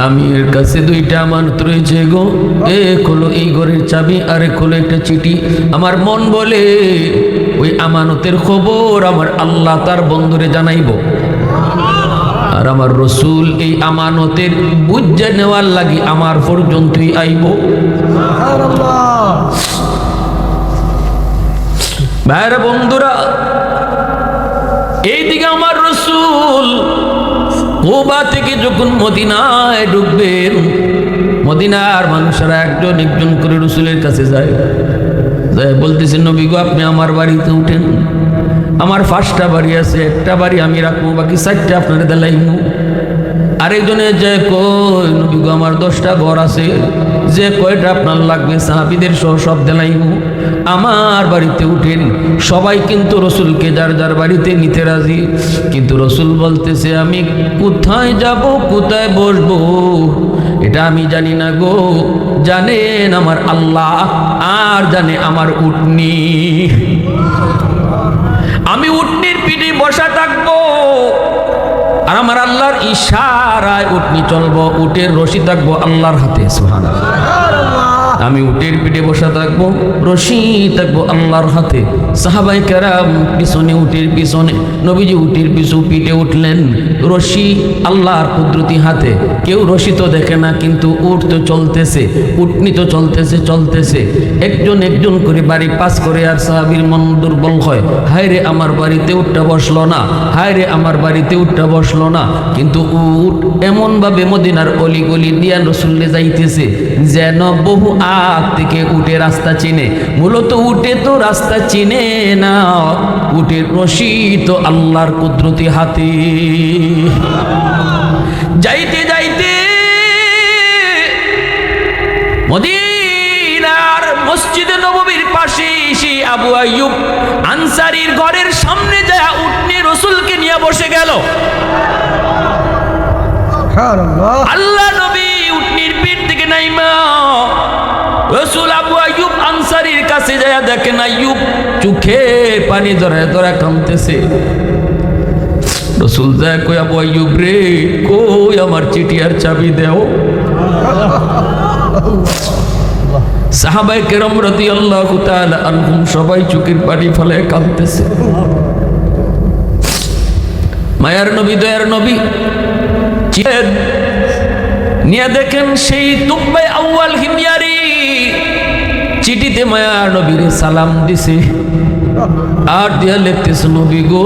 আমি এর কাছে দুইটা আমানত রয়েছে গো, এক হলো এই ঘরের চাবি, আরেক হলো একটা চিঠি। আমার মন বলে ওই আমানতের খবর আমার আল্লাহ তার বন্ধুরে জানাইব, আর আমার রসুল এই আমানতের বুঝে নেওয়ার লাগি আমার পর্যন্তই আইব। ভাইরা বন্ধুরা, এইদিকে আমার রসুল কুবা থেকে যখন মদিনায় ঢুকবেন, মদিনার মানুষেরা একজন একজন করে রসুলের কাছে যায়, বলতেছেন নবী গো আপনি আমার বাড়িতে উঠেন, আমার 5টা বাড়ি আছে, একটা বাড়ি আমি রাখবো, বাকি 4টা আপনার দেলাইমু। আরেকজনে যে কই নবী গো আমার 10টা ঘর আছে, যে কয়টা আপনার লাগবে সাহাবীদের সহ সব দেলাইমু, আমার বাড়িতে উঠেন। সবাই কিন্তু রসুলকে যার যার বাড়িতে নিতে রাজি, কিন্তু রসুল বলতেছে আমি কোথায় যাব কোথায় বসবো এটা আমি জানি না গো, জানেন আমার আল্লাহ, আর জানে আমার উটনি। আমি উটনির পিঠে বসা থাকবো, আর আমার আল্লাহর ইশারায় উটনি চলবো, উটের রশি থাকবো আল্লাহর হাতে। সুবহানাল্লাহ। আমি উটের পিঠে বসা থাকবো, রশি থাকবো আল্লাহর হাতে। সাহাবায়ে কেরাম পিছনে, উটের পিছনে, নবীজি উটের পিছু পিঠে উঠলেন, রশি আল্লাহর কুদরতি হাতে। কেউ রশি তো দেখে না, কিন্তু উট তো চলতেছে, উটনি তো চলতেছে। একজন একজন করে বাড়ি পাস করে, আর সাহাবীর মন দুর্বল হয়, হায় রে আমার বাড়িতে উটটা বসলো না, হায় রে আমার বাড়িতে উটটা বসলো না। কিন্তু উট এমনভাবে মদিনার অলি গলি দিয়া রসুল্লে যাইতেছে যেন বহু আগ থেকে উটে রাস্তা চিনে। মূলত উটে তো রাস্তা চিনে না, উটের রশি তো আল্লাহর কুদরতি হাতে। যাইতে যাইতে মদিনার মসজিদে নববীর পাশে এসে আবু আইয়ুব আনসারীর ঘরের সামনে যায় উটনি রসুলকে নিয়ে বসে গেল। আল্লাহ নবী উটনির পিঠ থেকে নাইমা রসুল আবু আইয়ুব আনসারীর কাছে যায়, দেখেন আইয়ুব চোখে পানি ধরে ধরে কাঁদতেছে। রসুল যায় কই আবু আইয়ুব রে, কই আমার চিঠি আর চাবি দেও। সাহাবায়ে কেরাম রাদিয়াল্লাহু তাআলা আনহুম সবাই চোখের পানি ফেলে কাঁদতেছে। মায়ার নবী, দয়ার নবী নিয়ে দেখেন সেই তুব্বাই আউয়াল হিময়ারি চিঠিতে মায়ার নবীর সালাম দিছে, আর দিয়া লিখতেছে নবী গো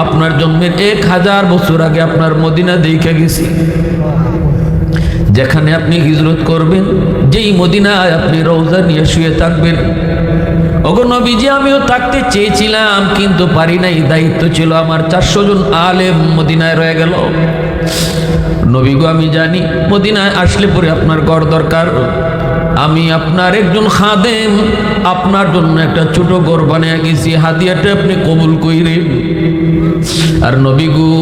আপনার জন্মের 1000 বছর আগে আপনার মদিনা দেখে গেছি, যেখানে আপনি হিজরত করবেন, যেই মদিনায় আপনি রওজা নিয়ে শুয়ে থাকবেন। ওগো নবীজি আমিও থাকতে চেয়েছিলাম কিন্তু পারি নাই, দায়িত্ব ছিল আমার, 400 জন আলেম মদিনায় রয়ে গেল। নবী গো আমি জানি মদিনায় আসলে পরে আপনার ঘর দরকার, আমি আপনার একজন খাদেম, আপনার জন্য একটা ছোট ঘর বানিয়ে গেছি, হাদিয়াটা আপনি কবুল কইরেন। আর নবী গো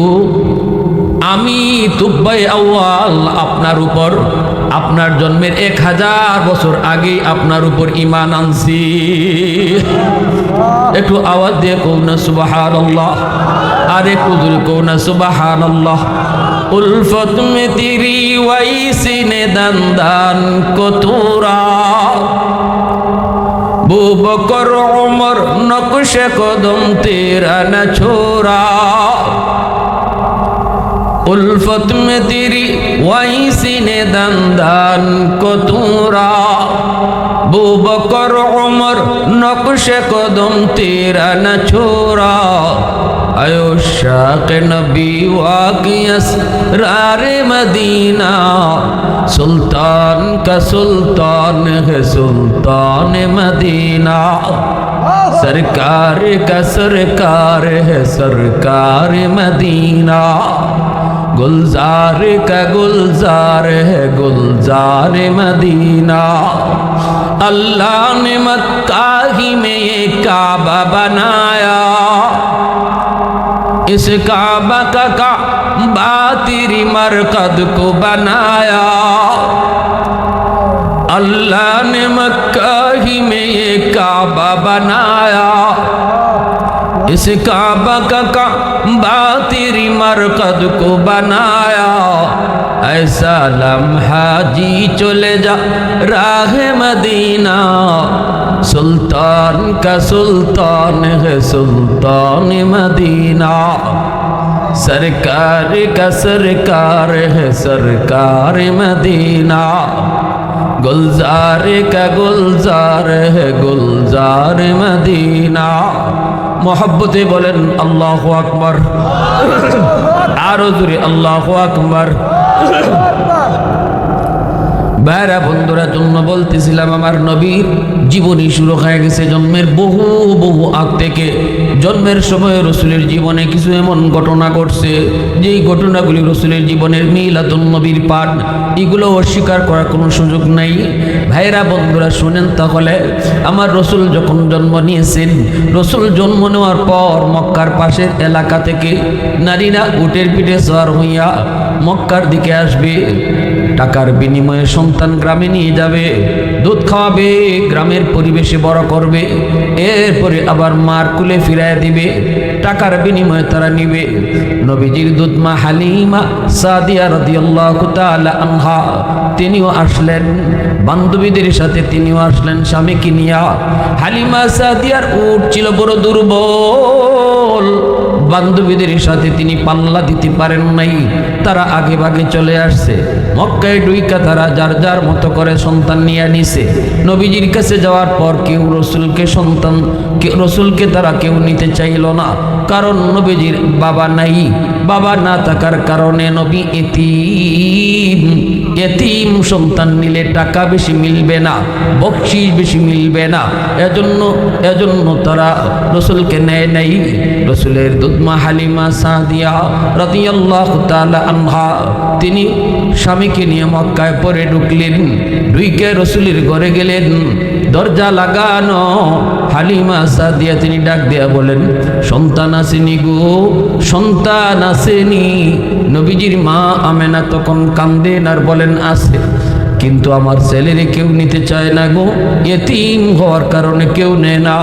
আমি তুব্বাই আউয়াল আপনার উপর, আপনার জন্মের 1000 বছর আগে আপনার উপর ঈমান আনছি। একটু আওয়াজ দিয়ে কও না সুবহানাল্লাহ, আর একটু জোরে কও না সুবহানাল্লাহ। উলফত মে তেরি ওয়াইসি নে দান কতুরা, বু বকর উমর নকশে কদম তেরা না ছোরা। उल्फत में तेरी वैसी ने दंदान को तूरा, बू बकर उमर नक्श कदम तेरा न छोरा। आयो शाक़ नबी वाक़ियस रारे मदीना, सुल्तान का सुल्तान है सुल्तान मदीना। सरकार का सरकार है सरकार मदीना, गुलजार का गुलजार है गुलजार मदीना। अल्लाह ने मक्का ही में ये काबा बनाया, इस काबा का काबा तेरी मरकद को बनाया। अल्लाह ने मक्का ही में ये काबा बनाया, इस काबा का काबा तेरी मरकद को बनाया। হায় সালাম হাজি চলে যা রাহে মদিনা, সুলতান কা সুলতান है सुल्तान मदीना, सरकार का सरकार है सरकार मदीना, गुलजार का गुलजार है गुलजार मदीना। मोहब्बते बोलें अल्लाहु अकबर, आरो जुरे अल्लाहु अकबर। ভাইরা বন্ধুরা, জন্য বলতেছিলাম আমার নবীর জীবনী শুরু হয়ে গেছে জন্মের বহু বহু আগ থেকে। জন্মের সময় রসুলের জীবনে কিছু এমন ঘটনা ঘটছে যেই ঘটনাগুলি রসুলের জীবনের মিলাদুন নবীর পাঠ, এগুলো অস্বীকার করার কোনো সুযোগ নাই। ভাইরা বন্ধুরা শুনেন তাহলে, আমার রসুল যখন জন্ম নিয়েছেন, রসুল জন্ম নেওয়ার পর মক্কার পাশের এলাকা থেকে নারীরা উটের পিঠে সওয়ার হইয়া মক্কার দিকে আসবে। টাকার বিনিময়ে সন্তান গ্রামে নিয়ে যাবে, দুধ খাওয়াবে, গ্রামের পরিবেশে বড় করবে, এরপরে আবার মার কুলে ফিরায় দিবে, টাকার বিনিময়ে তারা নিবে। নবীজির দুধ মা হালিমা সাদিয়া রাদিয়াল্লাহু তাআলা আনহা তিনিও আসলেন, বান্ধবীদের সাথে তিনিও আসলেন স্বামীকে নিয়া। হালিমা সাদিয়ার উট ছিল বড় দুর্বল, বান্ধবীদের সাথে তিনি পাল্লা দিতে পারেন নাই, তারা আগে ভাগে চলে আসছে। মক্কায় ডুইকা তারা যার যার মতো করে সন্তান নিয়ে নিছে। নবীজির কাছে যাওয়ার পর কেউ রসুলকে তারা কেউ নিতে চাইল না, কারণ নবীজির বাবা নাই। বাবা না থাকার কারণে নবী এতিম সন্তান নিলে টাকা বেশি মিলবে না, বকশিশ বেশি মিলবে না, এজন্য তারা রসুলকে নেয় নাই। রসুলের দুধমা হালিমা সাদিয়া রাদিয়াল্লাহু তাআলা আনহা তিনি স্বামীকে নিয়ে মক্কায় পরে ঢুকলেন। ঢুকে রসুলের ঘরে গেলেন, দরজা লাগানো। হালিমা সাদিয়া তিনি ডাক দিয়া বলেন, সন্তান আসেনি গো, সন্তান আসেনি। নবীজির মা আমেনা তখন কান্দেন আর বলেন, আছে, কিন্তু আমার ছেলেরে কেউ নিতে চায় না গো, এতিম হওয়ার কারণে কেউ নেয় না,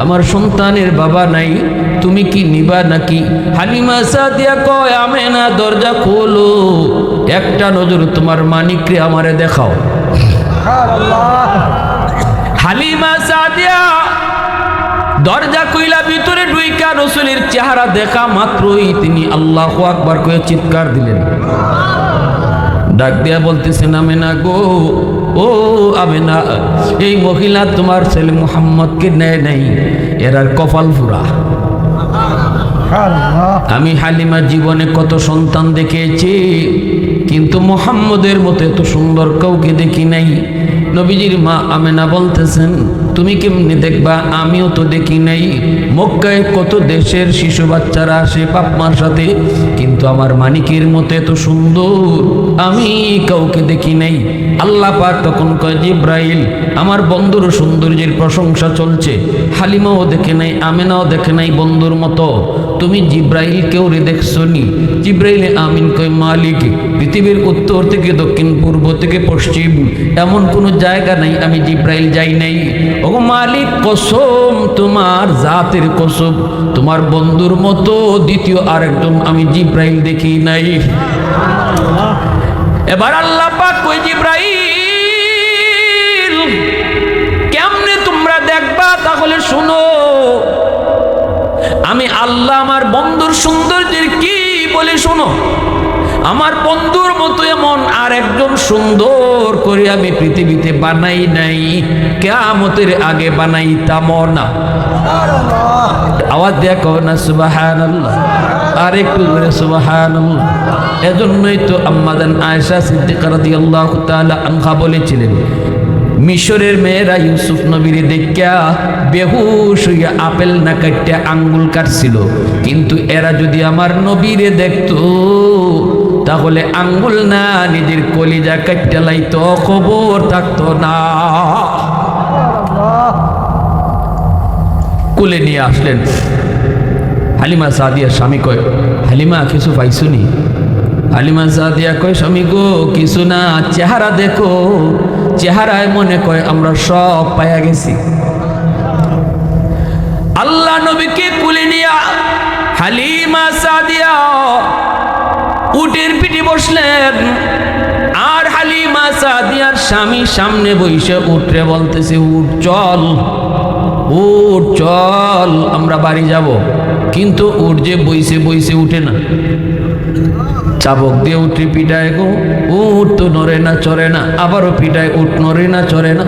আমার সন্তানের বাবা নাই, তুমি কি নিবা নাকি? হালিমা সাদিয়া কয়, আমেনা দরজা খোলো, একটা নজর তোমার মানিকরে আমারে দেখাও। হালিমা সাদিয়া দরজা কইলা ভিতরে ঢুইকা রসুলের চেহারা দেখা মাত্রই তিনি আল্লাহু আকবার কয়ে চিৎকার দিলেন। ডাক দিয়া বলতেছেন, আমেনা গো, ও আমেনা, এই মহিলা তোমার ছেলে মুহাম্মদকে নেয় নাই, এরার কপাল ফুরা। আমি হালিমা জীবনে কত সন্তান দেখেছি, কিন্তু মুহাম্মদের মতো এত সুন্দর কাউকে দেখি নাই। নবীজির মা আমেনা বলতেছেন, তুমি কেমনি দেখবা, আমিও তো দেখি নাই। মক্কায় কত দেশের শিশু বাচ্চারা আসে বাপ মার সাথে, কিন্তু আমার মানিকের মতো এত সুন্দর আমি কাউকে দেখি নাই। আল্লাহ পাক তখন কয়, জিব্রাইল, আমার বন্ধুর সৌন্দর্যের প্রশংসা চলছে, হালিমাও দেখে নাই, আমেনাও দেখে নাই বন্ধুর মতো, তুমি জিব্রাইল কেউ রে দেখছো নি? জিব্রাইলে আমিন কয়, মালিক, পৃথিবীর উত্তর থেকে দক্ষিণ, পূর্ব থেকে পশ্চিম এমন কোনো জায়গা নাই আমি জিব্রাইল যাই নাই। ও মালিক, কসম, তোমার জাতের কসম, তোমার বন্ধুর মতো দ্বিতীয় আরেকজন আমি জিব্রাইল দেখি নাই। এবার আল্লাহ পাক কই, জিব্রাইল কেমনে তোমরা দেখবা? তাহলে শুনো, আমি আল্লাহ আমার বন্ধুর সৌন্দর্যের কি বলে শোনো। আমার বন্ধুর মতো এমন আর একজন সুন্দর করে আমি পৃথিবীতে বানাই নাই, কিয়ামতের আগে বানাইতামও না। আওয়াজ দিয়া কও না সুবহানাল্লাহ, আর একটু জোরে সুবহানাল্লাহ। এজন্যই তো আম্মাজান আয়েশা সিদ্দিকা রাদিয়াল্লাহু তাআলা আনহা বলেছিলেন, মিশরের মেয়েরা ইউসুফ নবীরে দেখা বেহুশ হইয়া আপেল না কাটতে আঙ্গুল কাটছিল, কিন্তু এরা যদি আমার নবীরে দেখতো তাহলে আঙ্গুল না নিজের কলিজা কাটতে লাইতো, খবর থাকতো না। কুলে নিয়ে আসলেন। হালিমা সাদিয়ার স্বামী কয়, হালিমা কিছু পাইছুনি? হালিমা সাদিয়া কয়, স্বামী গো কিছু না, চেহারা দেখো। চেহারায় মনে কয় আমরা সব পাইয়া গেছি। আল্লাহ নবীকে কুলে নিয়া হালিমা সাদিয়া উটের পিঠে বসলেন। স্বামী সামনে বইসে উঠরে বলতেছে, উঠ চল, উঠ চল, আমরা বাড়ি যাব। কিন্তু উঠ যে বইসে বইসে উঠে না, চাবক দিয়ে উঠে পিটায় গো, উঠ তো নড়ে না চড়ে না, আবারও পিটায়, উঠ নড়ে না চড়ে না।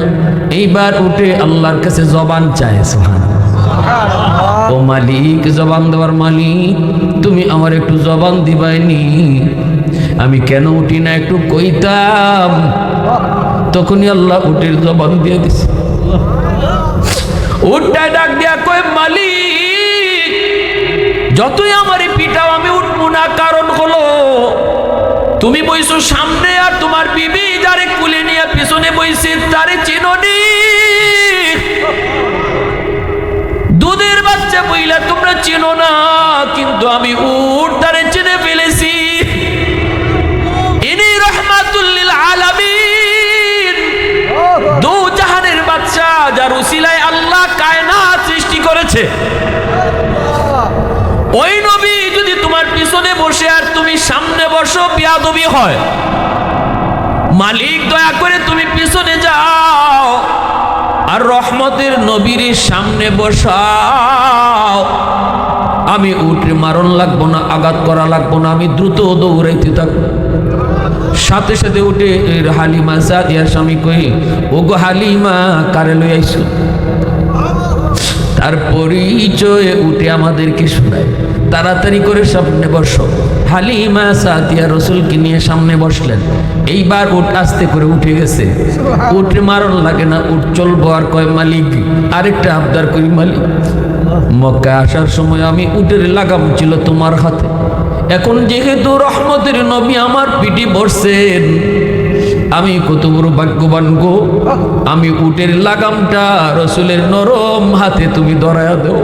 এইবার উঠে আল্লাহর কাছে জবান চায়। সুবহানাল্লাহ। ও মালিক, জবান দেওয়ার মালিক, তুমি আমার একটু জবান দিবাইনি, আমি কেন উঠি না একটু কইতাম। তখনই আল্লাহ উটের জবান দিয়ে দিছে। উঠটা ডাক দিয়া কয়, মালিক যতই আমারে পিটাও আমি উঠবো না, কারণ হলো তুমি বইছো সামনে, আর তোমার বিবি যারে কুলে নিয়ে পিছনে বইছে তারে চিনোনি। দুধের বাচ্চা বইলা তোমরা চিনো না, কিন্তু আমি উট তারে চিনে ফেলেছি। ইনি রহমাতুল লিল আলামিন, দু জাহানের বাদশা, যার উসিলায় আল্লাহ কায়নাত সৃষ্টি করেছে। ওই নবী যদি তোমার পিছনে বসে আর তুমি সামনে বসো, বেয়াদবি হয়। মালিক দয়া করে তুমি পিছনে যাও, আর রহমতের নবীর সামনে বসাও। আমি উঠে মারণ লাগবো না, আঘাত করা লাগবো না, আমি দ্রুত দৌড়াইতে থাকবো। সাথে সাথে উঠে হালিমা সাদিয়ার স্বামী কই, ও গো হালিমা, কারে লই আইছো? তার পরিচয় উঠে আমাদেরকে শোনায়। তাড়াতাড়ি করে সামনে বসো। হালিমা সাদিয়া রসুলকে নিয়ে সামনে বসলেন। এইবার উঠ আস্তে করে উঠে গেছে, উঠে মারণ লাগে না, উঠ চলবো। আর কয়, মালিক আরেকটা আবদার করি মালিক, মক্কা আসার সময় আমি উটের লাগাম ছিল তোমার হাতে, এখন যেহেতু রহমতের নবী আমার পিঠে বসছেন, আমি কত বড় ভাগ্যবান গো, আমি উটের লাগামটা রসুলের নরম হাতে তুমি ধরায়া দেও।